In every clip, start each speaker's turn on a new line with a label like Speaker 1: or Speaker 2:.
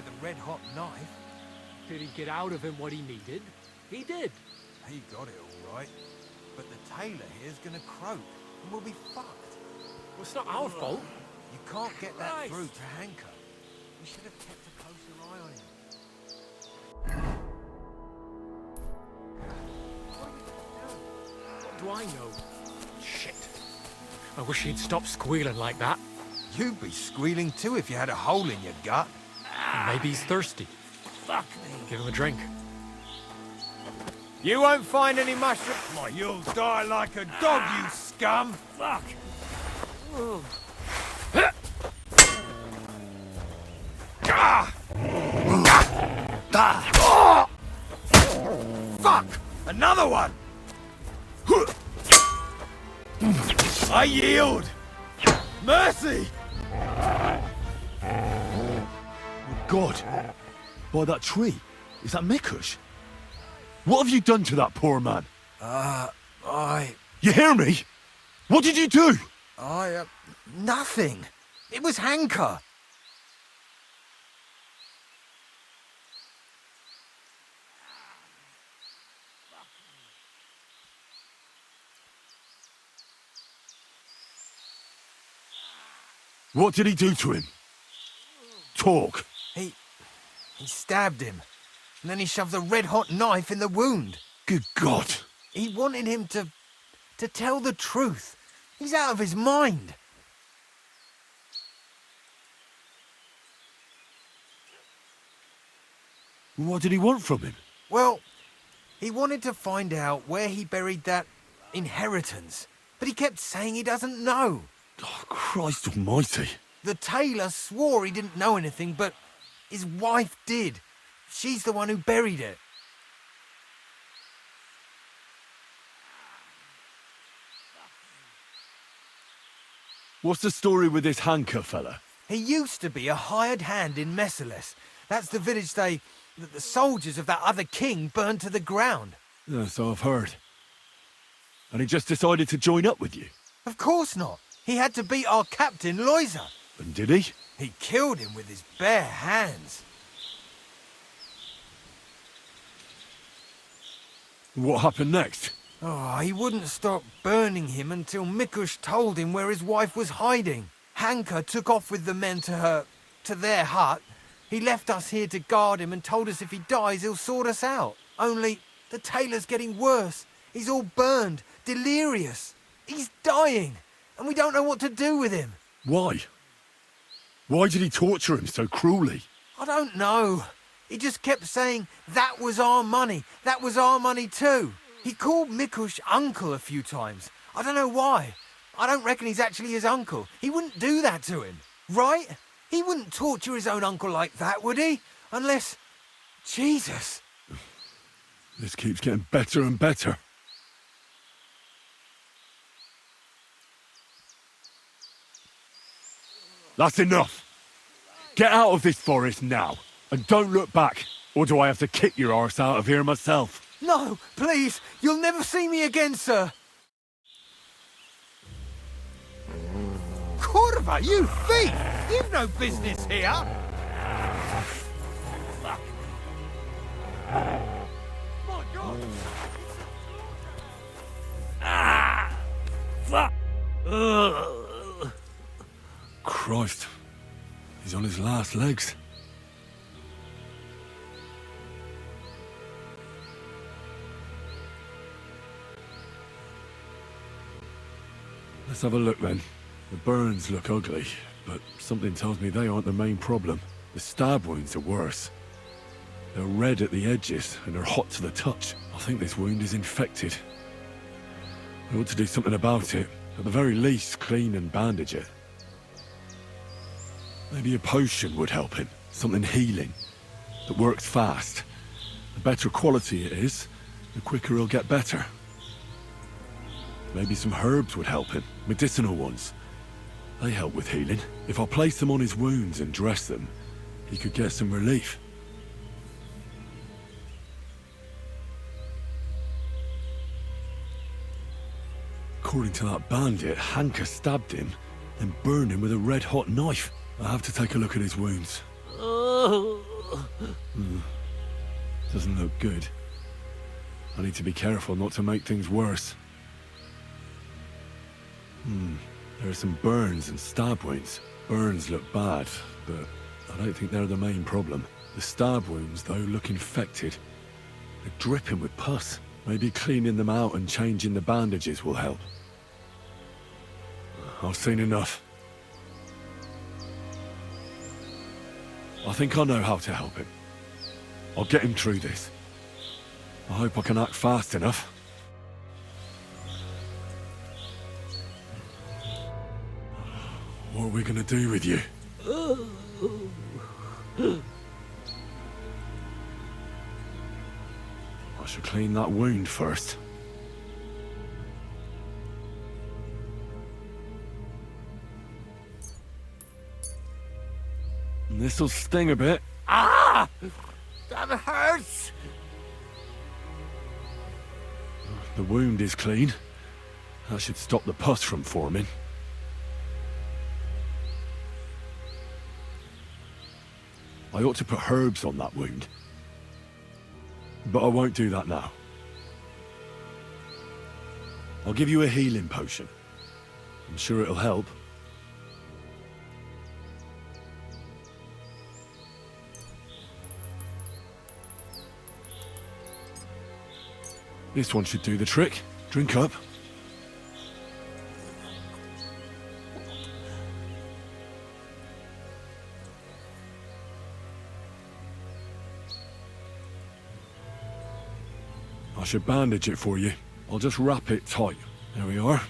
Speaker 1: the red-hot knife.
Speaker 2: Did he get out of him what he needed? He did.
Speaker 1: He got it all right. But the tailor here's gonna croak, and we'll be fucked.
Speaker 2: Well, it's not our fault.
Speaker 1: You can't get that
Speaker 2: Christ.
Speaker 1: through to Hanker. We should have kept a closer eye on him.
Speaker 2: What do I know? Shit. I wish he'd stop squealing like that.
Speaker 1: You'd be squealing too if you had a hole in your gut.
Speaker 2: Maybe he's thirsty.
Speaker 1: Fuck me.
Speaker 2: Give him a drink.
Speaker 1: You won't find any mushroom. Why, you'll die like a dog, you scum! Fuck! Fuck! Another one! I yield! Mercy!
Speaker 3: God! By that tree? Is that Mikush? What have you done to that poor man? You hear me? What did you do?
Speaker 1: Nothing. It was Hanker.
Speaker 3: What did he do to him? Talk.
Speaker 1: He stabbed him. And then he shoved a red-hot knife in the wound.
Speaker 3: Good God.
Speaker 1: He wanted him to tell the truth. He's out of his mind.
Speaker 3: What did he want from him?
Speaker 1: Well, he wanted to find out where he buried that inheritance. But he kept saying he doesn't know.
Speaker 3: Oh, Christ almighty.
Speaker 1: The tailor swore he didn't know anything, but his wife did. She's the one who buried it.
Speaker 3: What's the story with this Hanker fella?
Speaker 1: He used to be a hired hand in Messales. That's the village that the soldiers of that other king burned to the ground.
Speaker 3: Yeah, so I've heard. And he just decided to join up with you?
Speaker 1: Of course not. He had to beat our captain, Loiser.
Speaker 3: And did he?
Speaker 1: He killed him with his bare hands.
Speaker 3: What happened next?
Speaker 1: Oh, he wouldn't stop burning him until Mikush told him where his wife was hiding. Hanker took off with the men to their hut. He left us here to guard him and told us if he dies, he'll sort us out. Only, the tailor's getting worse. He's all burned, delirious. He's dying, and we don't know what to do with him.
Speaker 3: Why? Why did he torture him so cruelly?
Speaker 1: I don't know. He just kept saying, that was our money too. He called Mikush uncle a few times. I don't know why. I don't reckon he's actually his uncle. He wouldn't do that to him, right? He wouldn't torture his own uncle like that, would he? Unless... Jesus.
Speaker 3: This keeps getting better and better. That's enough. Get out of this forest now. And don't look back, or do I have to kick your arse out of here myself?
Speaker 1: No, please. You'll never see me again, sir. Corva, you thief! You've no business here. Fuck. My God.
Speaker 3: Fuck! Christ. He's on his last legs. Let's have a look then. The burns look ugly, but something tells me they aren't the main problem. The stab wounds are worse. They're red at the edges and are hot to the touch. I think this wound is infected. I ought to do something about it. At the very least, clean and bandage it. Maybe a potion would help him. Something healing. That works fast. The better quality it is, the quicker he'll get better. Maybe some herbs would help him. Medicinal ones. They help with healing. If I place them on his wounds and dress them, he could get some relief. According to that bandit, Hanker stabbed him, then burned him with a red-hot knife. I have to take a look at his wounds. Doesn't look good. I need to be careful not to make things worse. There are some burns and stab wounds. Burns look bad, but I don't think they're the main problem. The stab wounds, though, look infected. They're dripping with pus. Maybe cleaning them out and changing the bandages will help. I've seen enough. I think I know how to help him. I'll get him through this. I hope I can act fast enough. What are we gonna do with you? I should clean that wound first. This'll sting a bit.
Speaker 2: Ah! That hurts!
Speaker 3: The wound is clean. That should stop the pus from forming. I ought to put herbs on that wound. But I won't do that now. I'll give you a healing potion. I'm sure it'll help. This one should do the trick. Drink up. I should bandage it for you. I'll just wrap it tight. There we are.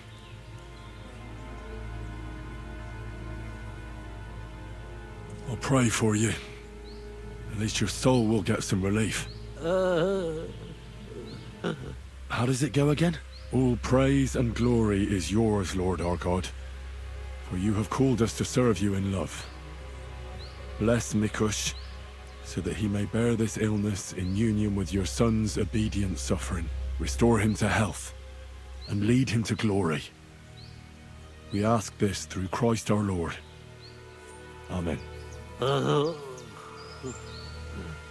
Speaker 3: I'll pray for you. At least your soul will get some relief. How does it go again? All praise and glory is yours, Lord our God, for you have called us to serve you in love. Bless Mikush, so that he may bear this illness in union with your son's obedient suffering. Restore him to health, and lead him to glory. We ask this through Christ our Lord. Amen.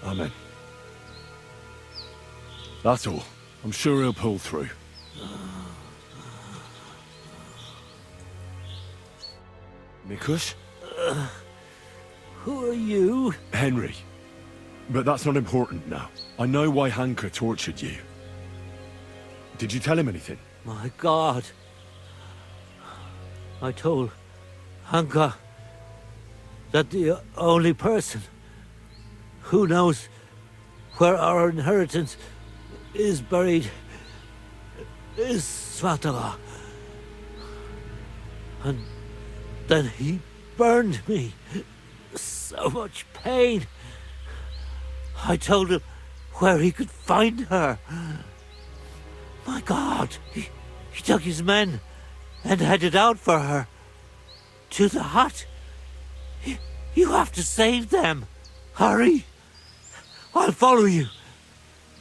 Speaker 3: Amen. That's all. I'm sure he'll pull through. Mikush?
Speaker 4: Who are you?
Speaker 3: Henry. But that's not important now. I know why Hanka tortured you. Did you tell him anything?
Speaker 4: My God. I told Hanka that the only person who knows where our inheritance is buried is Svatala. And then he burned me. So much pain. I told him where he could find her. My God, he took his men and headed out for her. To the hut. You have to save them. Hurry. I'll follow you.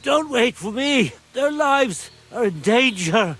Speaker 4: Don't wait for me. Their lives are in danger.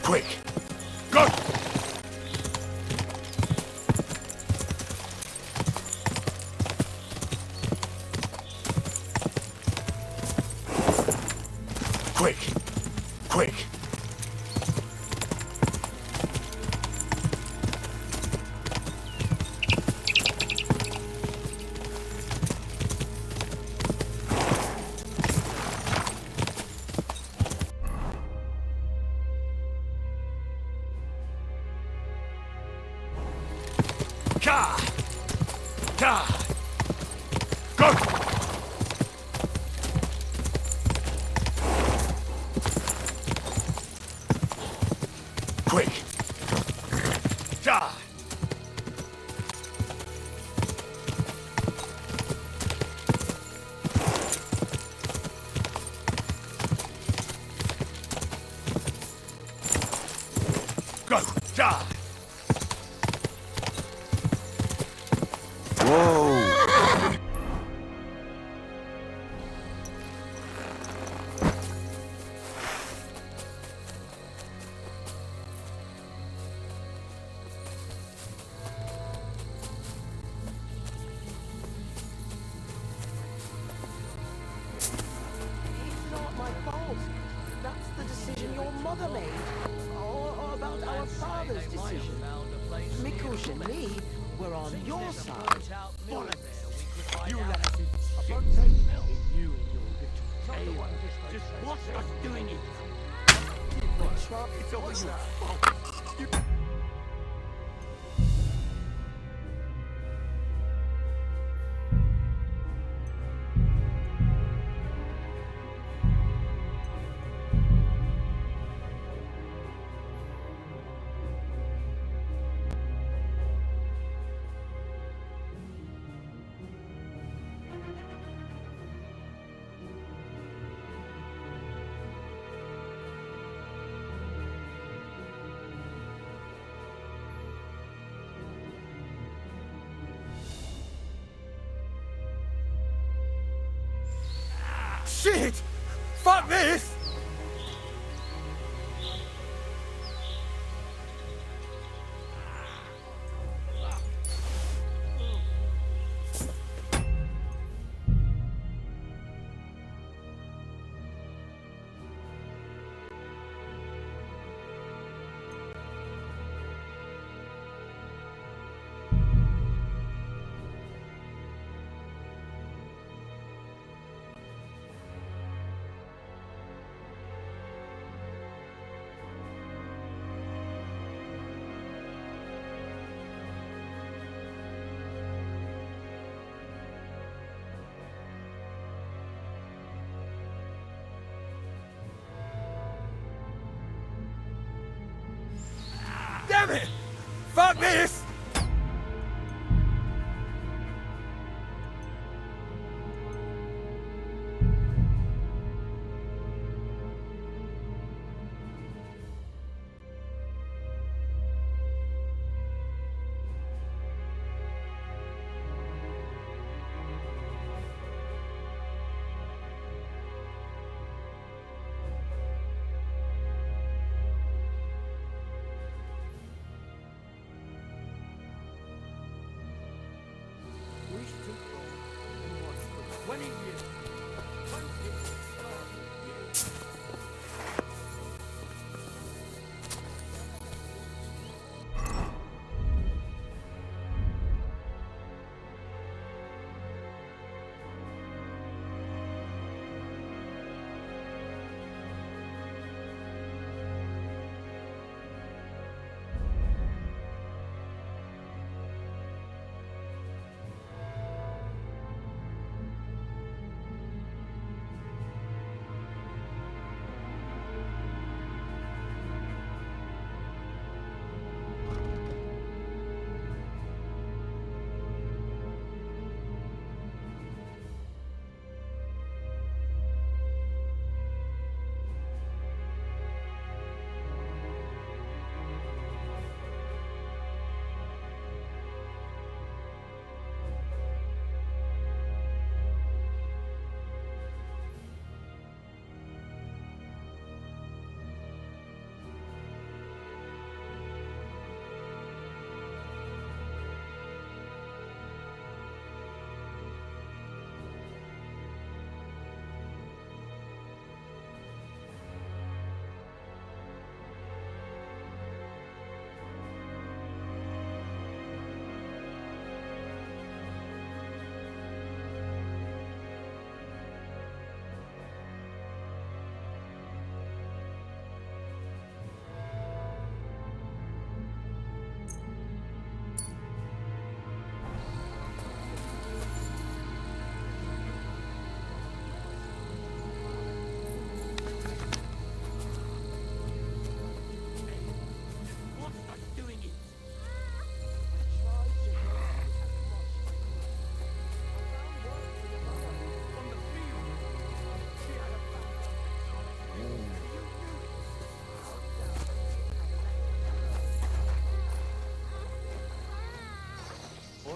Speaker 3: Quick! Go! Quick! Quick! Ka! Ka! Go! Quick! Ja! Go! Ja!
Speaker 5: It's not my fault. That's the decision your mother made. Or about our father's decision. Mikush and me were on your side.
Speaker 4: You let us in shit. You and your little tail. Just watch us doing it.
Speaker 5: It's
Speaker 4: all your fault.
Speaker 1: Shit! Fuck this! Damn it! Fuck this!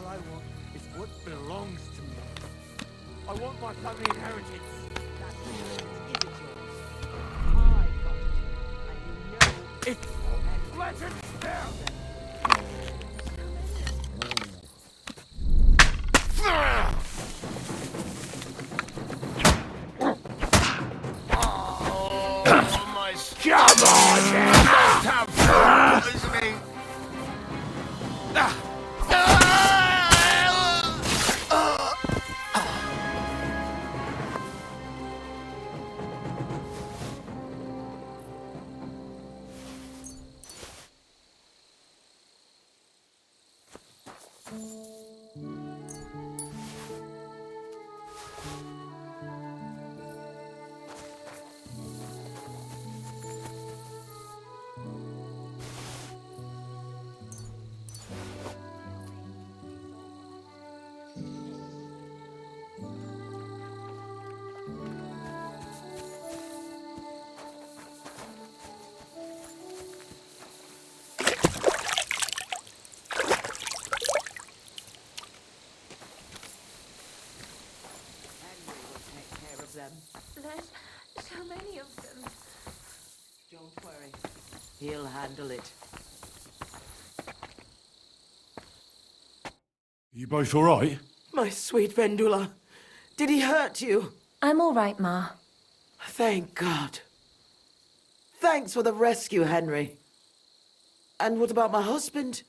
Speaker 2: I want is what belongs to me. I want my family inheritance.
Speaker 5: That inheritance isn't yours. I got it. And you know
Speaker 2: It's Legend there!
Speaker 6: Oh, my stomach! Must have food poisoning.
Speaker 5: Henry will take care of them.
Speaker 7: There's so many of them.
Speaker 5: Don't worry. He'll handle it.
Speaker 3: You both alright?
Speaker 5: My sweet Vendula. Did he hurt you?
Speaker 7: I'm all right, Ma.
Speaker 5: Thank God. Thanks for the rescue, Henry. And what about my husband?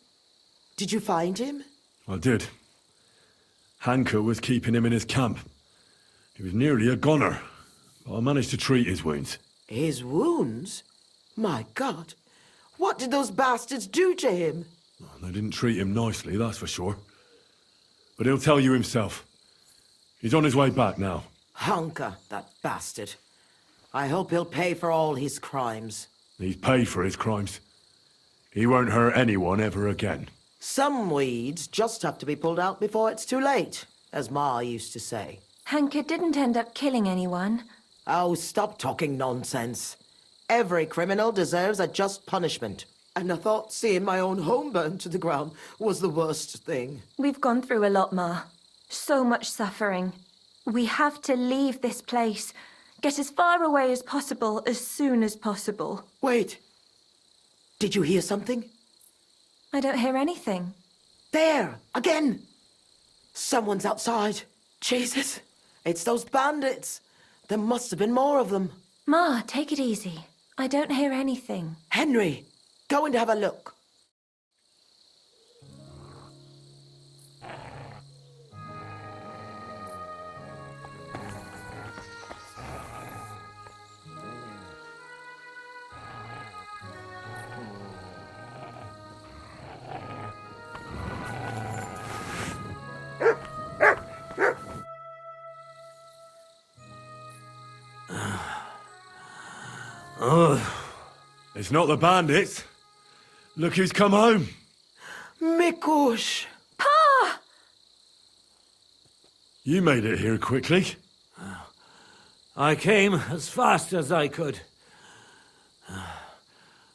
Speaker 5: Did you find him?
Speaker 3: I did. Hanker was keeping him in his camp. He was nearly a goner, but I managed to treat his wounds.
Speaker 5: His wounds? My God. What did those bastards do to him?
Speaker 3: They didn't treat him nicely, that's for sure. But he'll tell you himself. He's on his way back now.
Speaker 5: Hunker, that bastard. I hope he'll pay for all his crimes.
Speaker 3: He's paid for his crimes. He won't hurt anyone ever again.
Speaker 5: Some weeds just have to be pulled out before it's too late, as Ma used to say.
Speaker 7: Hanker didn't end up killing anyone.
Speaker 5: Oh, stop talking nonsense. Every criminal deserves a just punishment. And I thought seeing my own home burned to the ground was the worst thing.
Speaker 7: We've gone through a lot, Ma. So much suffering. We have to leave this place. Get as far away as possible, as soon as possible.
Speaker 5: Wait. Did you hear something?
Speaker 7: I don't hear anything.
Speaker 5: There! Again! Someone's outside. Jesus. It's those bandits. There must have been more of them.
Speaker 7: Ma, take it easy. I don't hear anything.
Speaker 5: Henry, go and have a look.
Speaker 3: It's not the bandits. Look who's come home.
Speaker 5: Mikush!
Speaker 3: You made it here quickly.
Speaker 4: I came as fast as I could.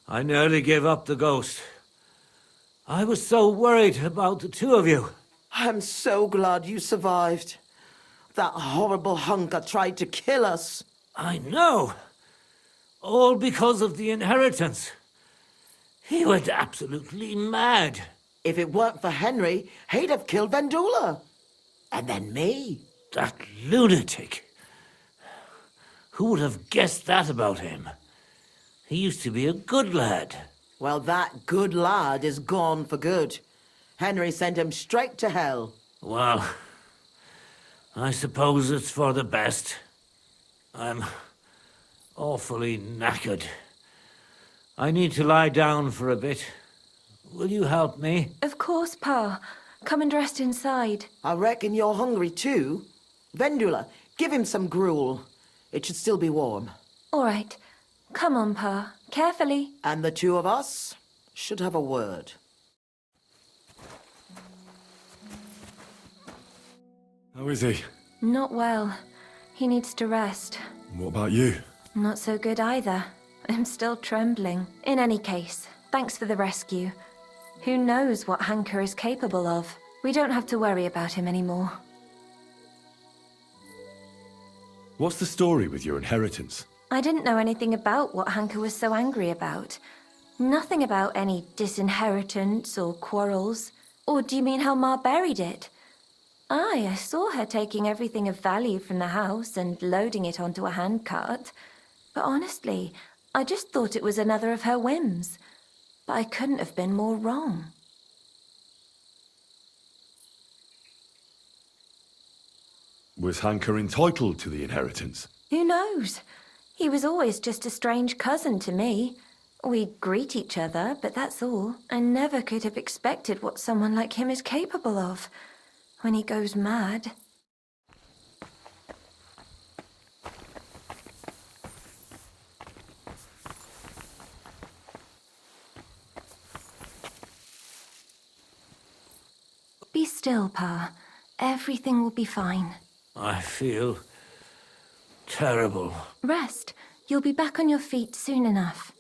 Speaker 4: I nearly gave up the ghost. I was so worried about the two of you.
Speaker 5: I'm so glad you survived. That horrible hunker tried to kill us.
Speaker 4: I know. All because of the inheritance. He went absolutely mad.
Speaker 5: If it weren't for Henry, he'd have killed Vendula. And then me.
Speaker 4: That lunatic. Who would have guessed that about him? He used to be a good lad.
Speaker 5: Well, that good lad is gone for good. Henry sent him straight to hell.
Speaker 4: Well, I suppose it's for the best. I'm awfully knackered. I need to lie down for a bit. Will you help me?
Speaker 7: Of course, Pa. Come and rest inside.
Speaker 5: I reckon you're hungry too. Vendula, give him some gruel. It should still be warm.
Speaker 7: All right. Come on, Pa. Carefully.
Speaker 5: And the two of us should have a word.
Speaker 3: How is he?
Speaker 7: Not well. He needs to rest.
Speaker 3: What about you?
Speaker 7: Not so good either. I'm still trembling. In any case, thanks for the rescue. Who knows what Hanker is capable of? We don't have to worry about him anymore.
Speaker 3: What's the story with your inheritance?
Speaker 7: I didn't know anything about what Hanka was so angry about. Nothing about any disinheritance or quarrels. Or do you mean how Ma buried it? Aye, I saw her taking everything of value from the house and loading it onto a handcart. But honestly, I just thought it was another of her whims. But I couldn't have been more wrong.
Speaker 3: Was Hanker entitled to the inheritance?
Speaker 7: Who knows? He was always just a strange cousin to me. We greet each other, but that's all. I never could have expected what someone like him is capable of. When he goes mad. Be still, Pa. Everything will be fine.
Speaker 4: I feel terrible.
Speaker 7: Rest. You'll be back on your feet soon enough.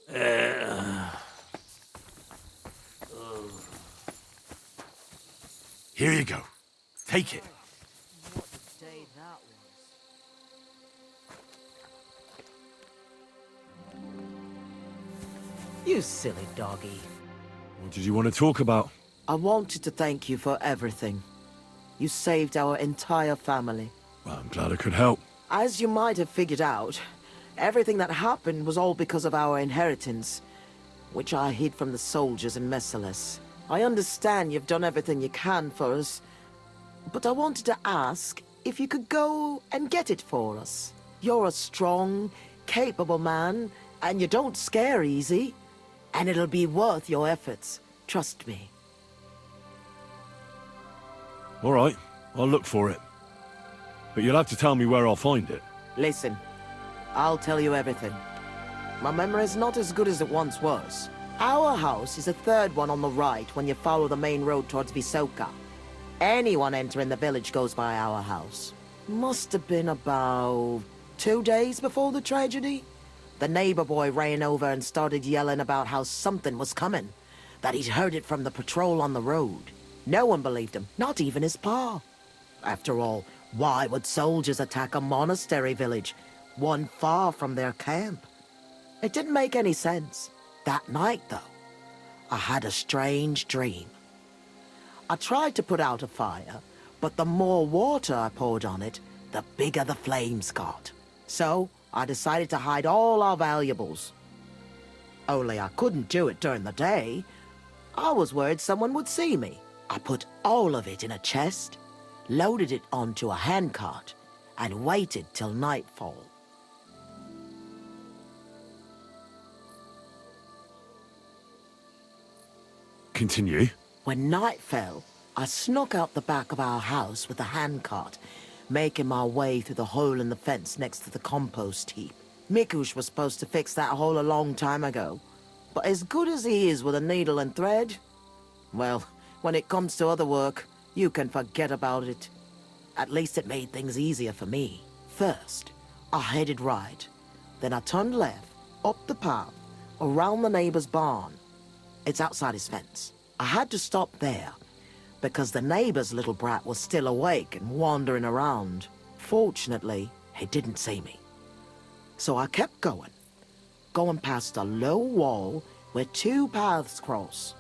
Speaker 3: Here you go. Take it.
Speaker 5: What a day that was. You silly doggy.
Speaker 3: What did you want to talk about?
Speaker 5: I wanted to thank you for everything. You saved our entire family.
Speaker 3: Well, I'm glad I could help.
Speaker 5: As you might have figured out, everything that happened was all because of our inheritance, which I hid from the soldiers in Messalis. I understand you've done everything you can for us, but I wanted to ask if you could go and get it for us. You're a strong, capable man, and you don't scare easy, and it'll be worth your efforts. Trust me.
Speaker 3: All right, I'll look for it. But you'll have to tell me where I'll find it.
Speaker 5: Listen, I'll tell you everything. My memory's not as good as it once was. Our house is the third one on the right when you follow the main road towards Visoka. Anyone entering the village goes by our house. Must have been about 2 days before the tragedy. The neighbor boy ran over and started yelling about how something was coming, that he'd heard it from the patrol on the road. No one believed him, not even his pa. After all, why would soldiers attack a monastery village, one far from their camp? It didn't make any sense. That night, though, I had a strange dream. I tried to put out a fire, but the more water I poured on it, the bigger the flames got. So, I decided to hide all our valuables. Only I couldn't do it during the day. I was worried someone would see me. I put all of it in a chest, loaded it onto a handcart, and waited till nightfall.
Speaker 3: Continue.
Speaker 5: When night fell, I snuck out the back of our house with the handcart, making my way through the hole in the fence next to the compost heap. Mikush was supposed to fix that hole a long time ago, but as good as he is with a needle and thread, well, when it comes to other work, you can forget about it. At least it made things easier for me. First, I headed right. Then I turned left, up the path, around the neighbor's barn. It's outside his fence. I had to stop there, because the neighbor's little brat was still awake and wandering around. Fortunately, he didn't see me. So I kept going past a low wall where 2 paths cross.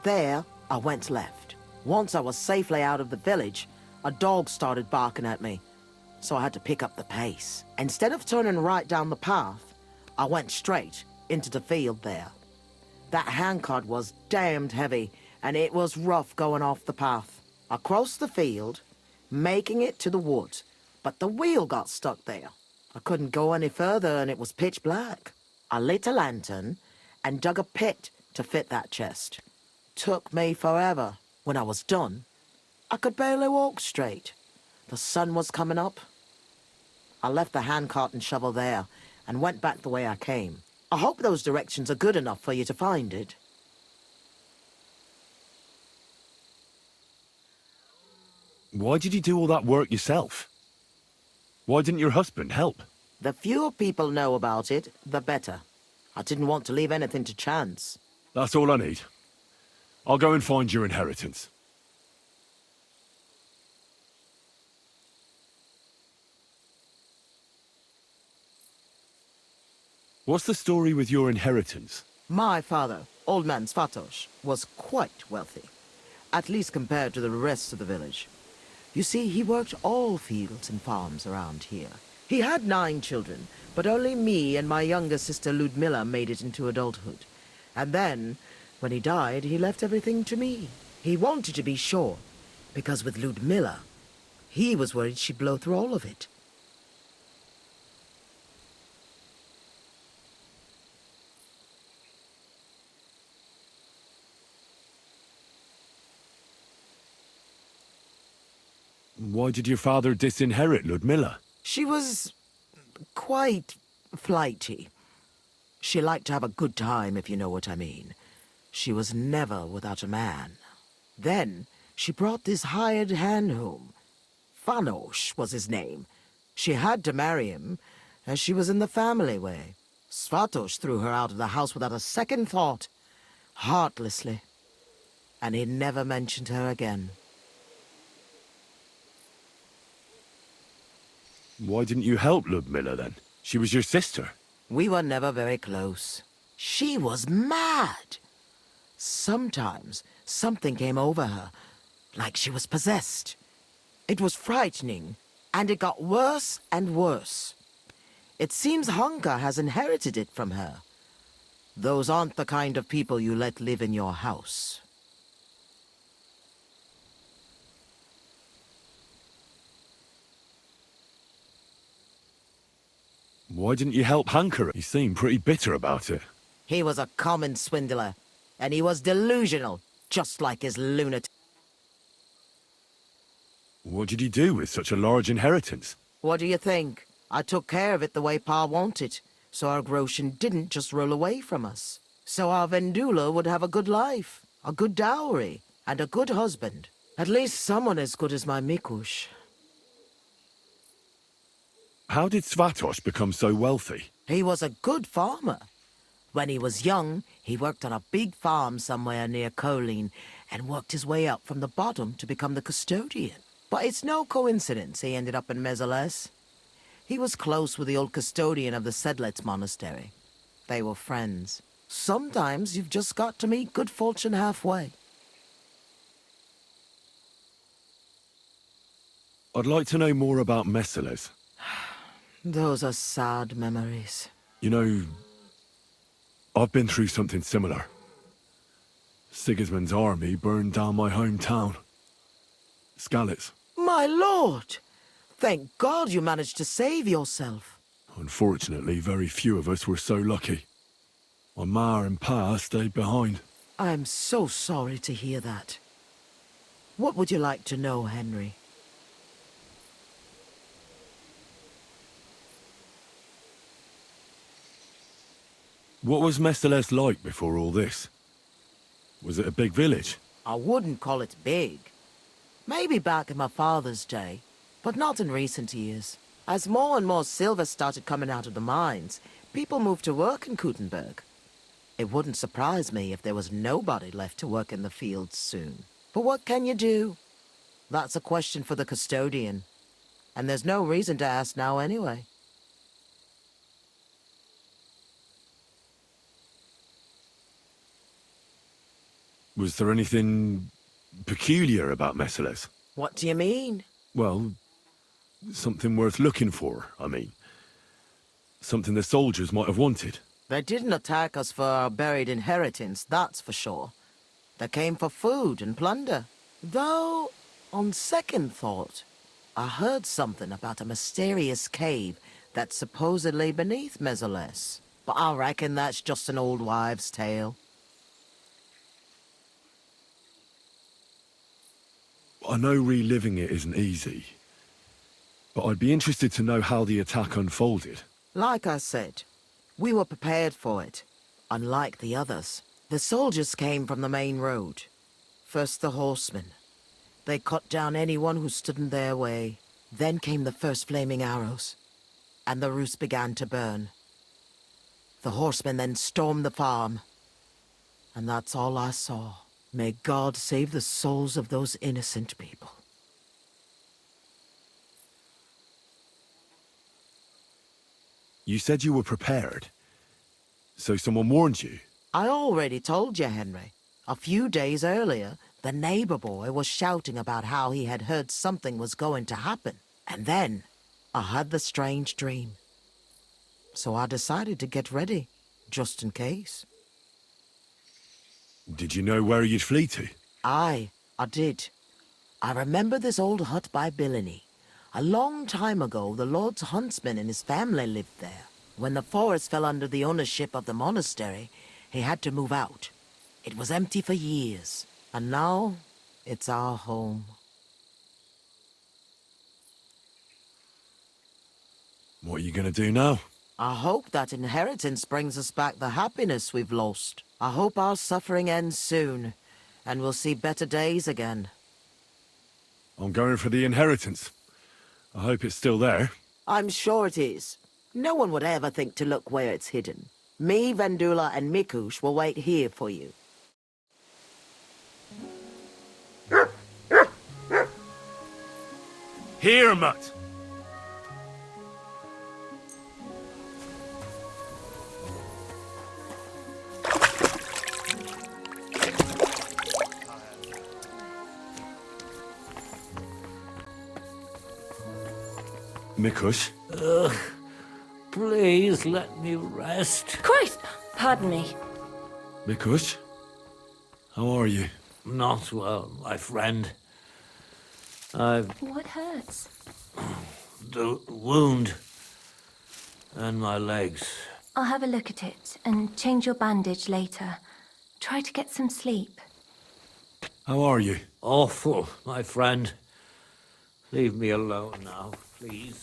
Speaker 5: There, I went left. Once I was safely out of the village, a dog started barking at me, so I had to pick up the pace. Instead of turning right down the path, I went straight into the field there. That handcart was damned heavy, and it was rough going off the path. I crossed the field, making it to the woods, but the wheel got stuck there. I couldn't go any further, and it was pitch black. I lit a lantern and dug a pit to fit that chest. Took me forever. When I was done, I could barely walk straight. The sun was coming up. I left the handcart and shovel there, and went back the way I came. I hope those directions are good enough for you to find it.
Speaker 3: Why did you do all that work yourself? Why didn't your husband help?
Speaker 5: The fewer people know about it, the better. I didn't want to leave anything to chance.
Speaker 3: That's all I need. I'll go and find your inheritance. What's the story with your inheritance?
Speaker 5: My father, Old Man Svatos, was quite wealthy, at least compared to the rest of the village. You see, he worked all fields and farms around here. He had 9 children, but only me and my younger sister Ludmilla made it into adulthood. And then, when he died, he left everything to me. He wanted to be sure, because with Ludmilla, he was worried she'd blow through all of it.
Speaker 3: Why did your father disinherit Ludmilla?
Speaker 5: She was quite flighty. She liked to have a good time, if you know what I mean. She was never without a man. Then she brought this hired hand home. Fanos was his name. She had to marry him, as she was in the family way. Svatos threw her out of the house without a second thought, heartlessly. And he never mentioned her again.
Speaker 3: Why didn't you help Ludmilla then? She was your sister.
Speaker 5: We were never very close. She was mad. Sometimes something came over her, like she was possessed. It was frightening, and it got worse and worse. It seems Hanka has inherited it from her. Those aren't the kind of people you let live in your house.
Speaker 3: Why didn't you help Hanker? He seemed pretty bitter about it.
Speaker 5: He was a common swindler, and he was delusional, just like his lunatic.
Speaker 3: What did he do with such a large inheritance?
Speaker 5: What do you think? I took care of it the way Pa wanted, so our Groshen didn't just roll away from us. So our Vendula would have a good life, a good dowry, and a good husband. At least someone as good as my Mikush.
Speaker 3: How did Svatos become so wealthy?
Speaker 5: He was a good farmer. When he was young, he worked on a big farm somewhere near Colleen and worked his way up from the bottom to become the custodian. But it's no coincidence he ended up in Mezeles. He was close with the old custodian of the Sedlets monastery. They were friends. Sometimes you've just got to meet good fortune halfway.
Speaker 3: I'd like to know more about Mezeles.
Speaker 5: Those are sad memories.
Speaker 3: You know, I've been through something similar. Sigismund's army burned down my hometown. Skalitz.
Speaker 5: My lord! Thank God you managed to save yourself.
Speaker 3: Unfortunately, very few of us were so lucky. My ma and pa stayed behind.
Speaker 5: I'm so sorry to hear that. What would you like to know, Henry?
Speaker 3: What was Mezeles like before all this? Was it a big village?
Speaker 5: I wouldn't call it big. Maybe back in my father's day, but not in recent years. As more and more silver started coming out of the mines, people moved to work in Kutenberg. It wouldn't surprise me if there was nobody left to work in the fields soon. But what can you do? That's a question for the custodian. And there's no reason to ask now anyway.
Speaker 3: Was there anything peculiar about Mezeles?
Speaker 5: What do you mean?
Speaker 3: Well, something worth looking for, I mean. Something the soldiers might have wanted.
Speaker 5: They didn't attack us for our buried inheritance, that's for sure. They came for food and plunder. Though, on second thought, I heard something about a mysterious cave that's supposedly beneath Mezeles. But I reckon that's just an old wives' tale.
Speaker 3: I know reliving it isn't easy, but I'd be interested to know how the attack unfolded.
Speaker 5: Like I said, we were prepared for it. Unlike the others, the soldiers came from the main road. First the horsemen. They cut down anyone who stood in their way. Then came the first flaming arrows, and the roost began to burn. The horsemen then stormed the farm, and that's all I saw. May God save the souls of those innocent people.
Speaker 3: You said you were prepared. So someone warned you?
Speaker 5: I already told you, Henry. A few days earlier, the neighbor boy was shouting about how he had heard something was going to happen. And then, I had the strange dream. So I decided to get ready, just in case.
Speaker 3: Did you know where you'd flee to?
Speaker 5: Aye, I did. I remember this old hut by Billiny. A long time ago, the Lord's huntsman and his family lived there. When the forest fell under the ownership of the monastery, he had to move out. It was empty for years, and now it's our home.
Speaker 3: What are you gonna do now?
Speaker 5: I hope that inheritance brings us back the happiness we've lost. I hope our suffering ends soon, and we'll see better days again.
Speaker 3: I'm going for the inheritance. I hope it's still there.
Speaker 5: I'm sure it is. No one would ever think to look where it's hidden. Me, Vendula, and Mikush will wait here for you.
Speaker 3: Here, Mutt! Mikush?
Speaker 4: Please let me rest.
Speaker 7: Christ! Pardon me.
Speaker 3: Mikush? How are you?
Speaker 4: Not well, my friend. I've
Speaker 7: What hurts?
Speaker 4: the wound and my legs.
Speaker 7: I'll have a look at it and change your bandage later. Try to get some sleep.
Speaker 3: How are you?
Speaker 4: Awful, my friend. Leave me alone now, please.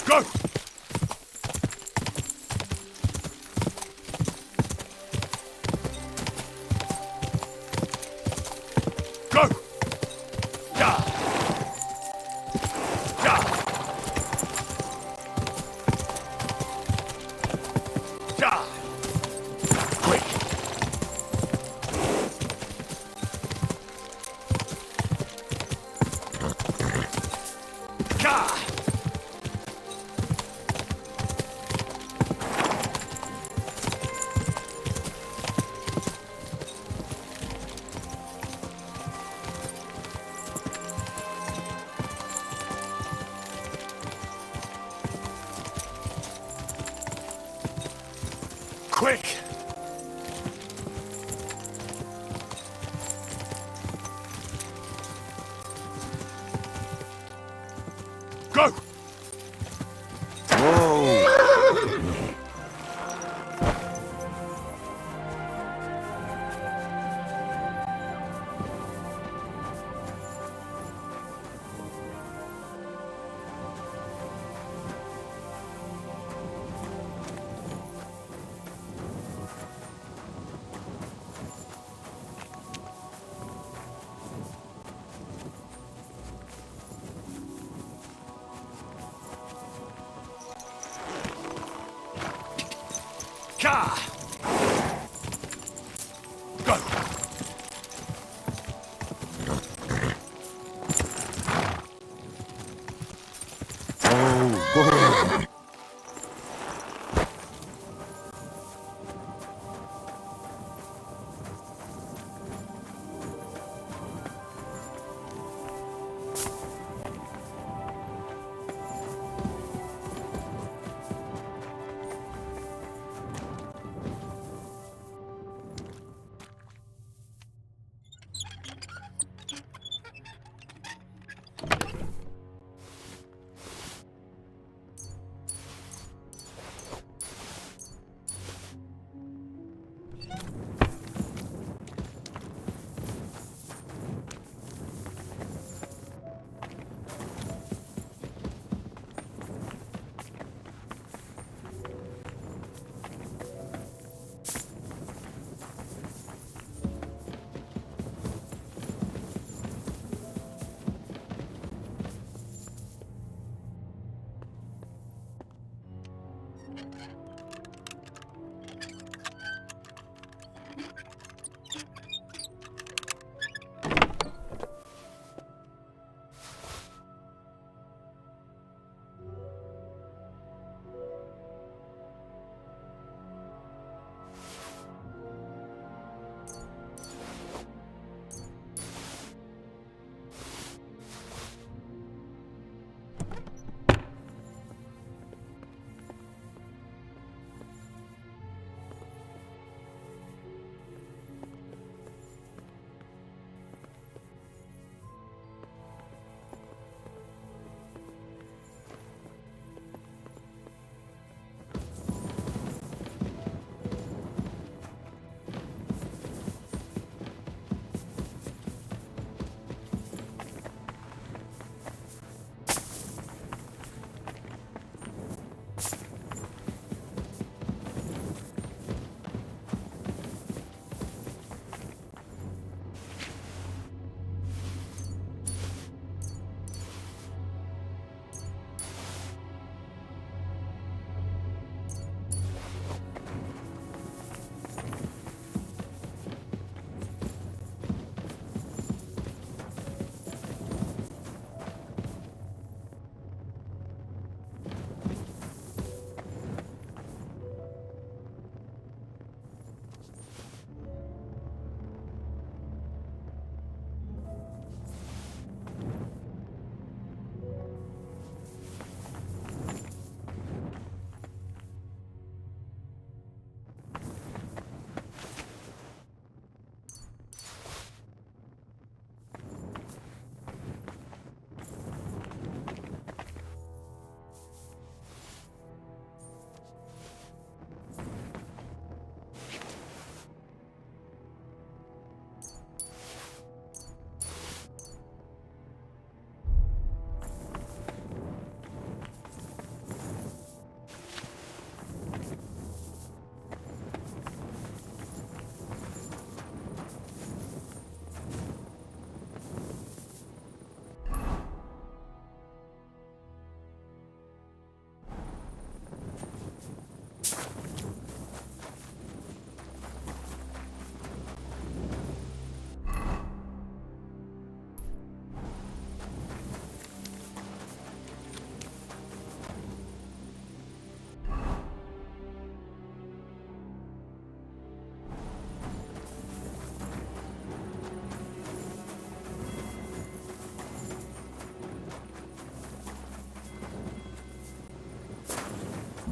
Speaker 3: Go! Go! Ja! Ja! Ja! Quick! Ja! Quick! Go! Go!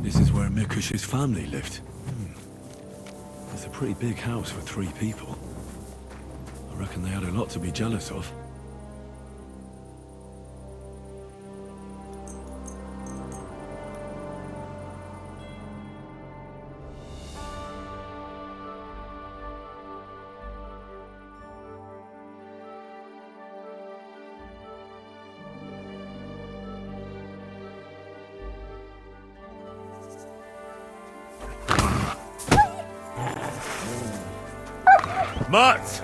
Speaker 3: This is where Mikush's family lived. It's a pretty big house for 3 people. I reckon they had a lot to be jealous of. Mats!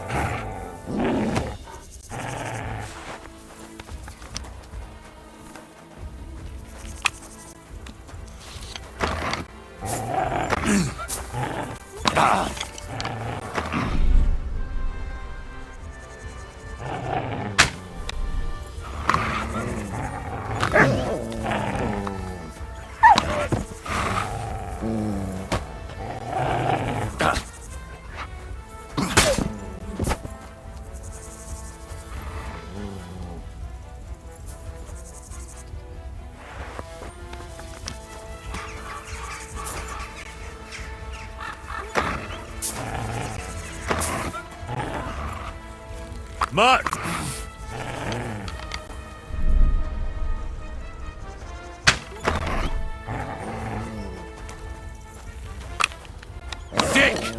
Speaker 3: Mutt! Dick!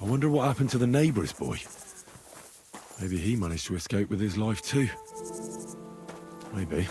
Speaker 3: I wonder what happened to the neighbour's boy. Maybe he managed to escape with his life too. Maybe.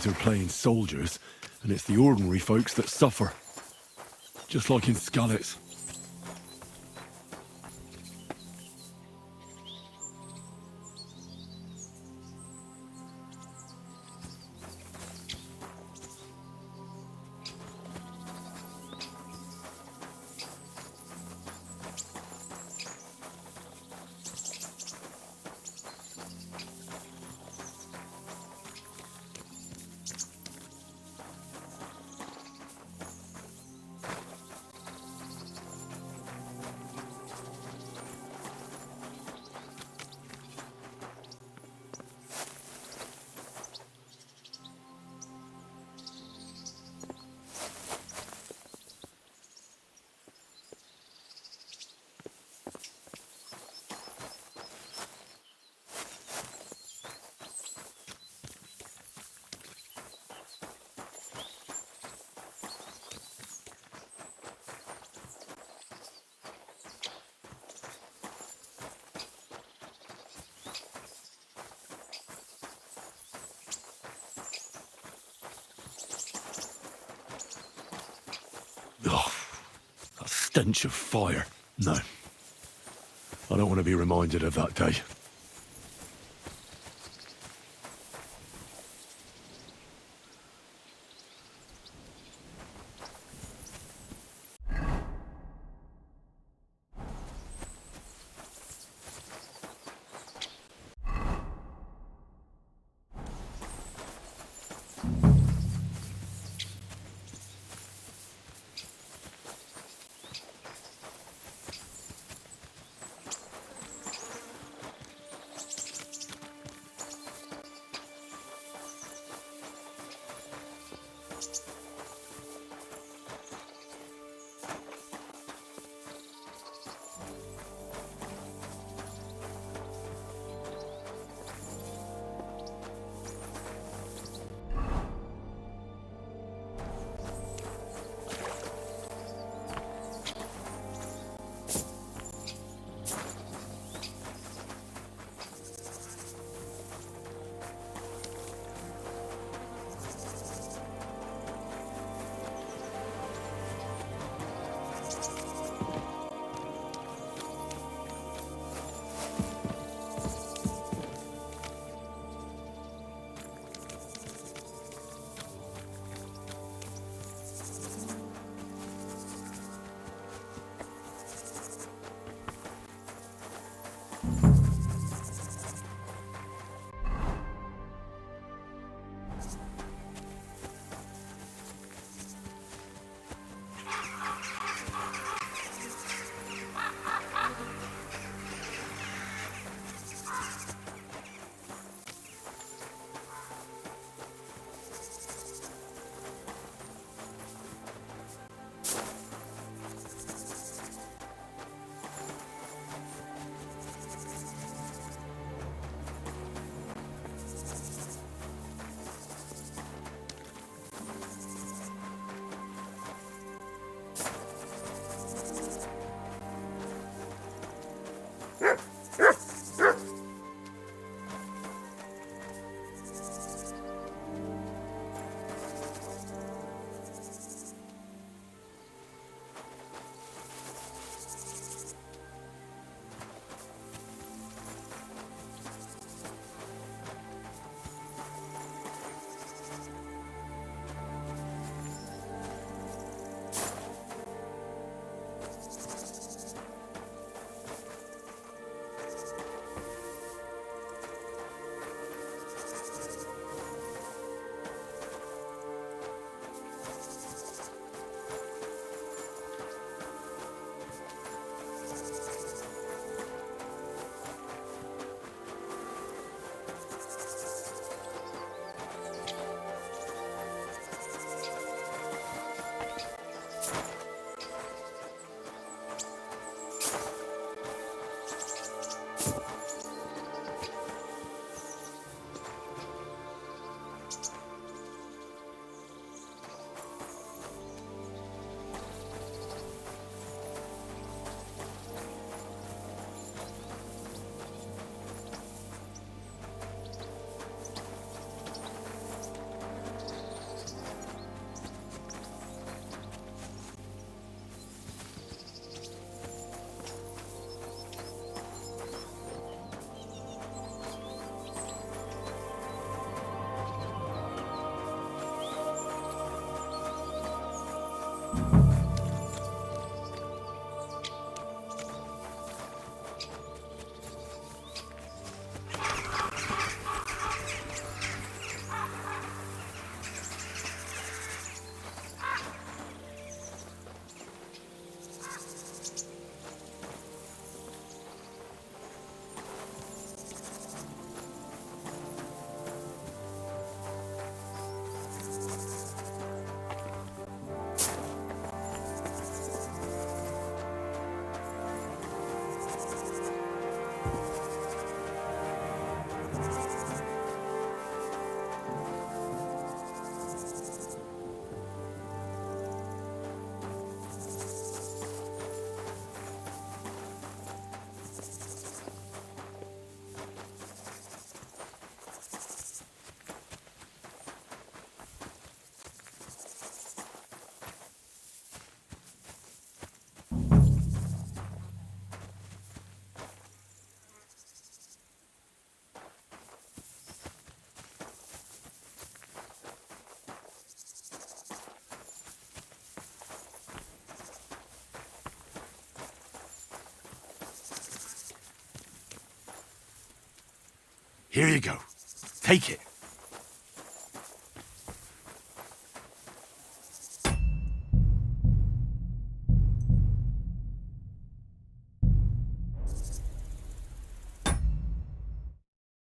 Speaker 3: gods are playing soldiers, and it's the ordinary folks that suffer. Just like in Skalitz. Ugh, that stench of fire. No. I don't want to be reminded of that day. Here you go. Take it.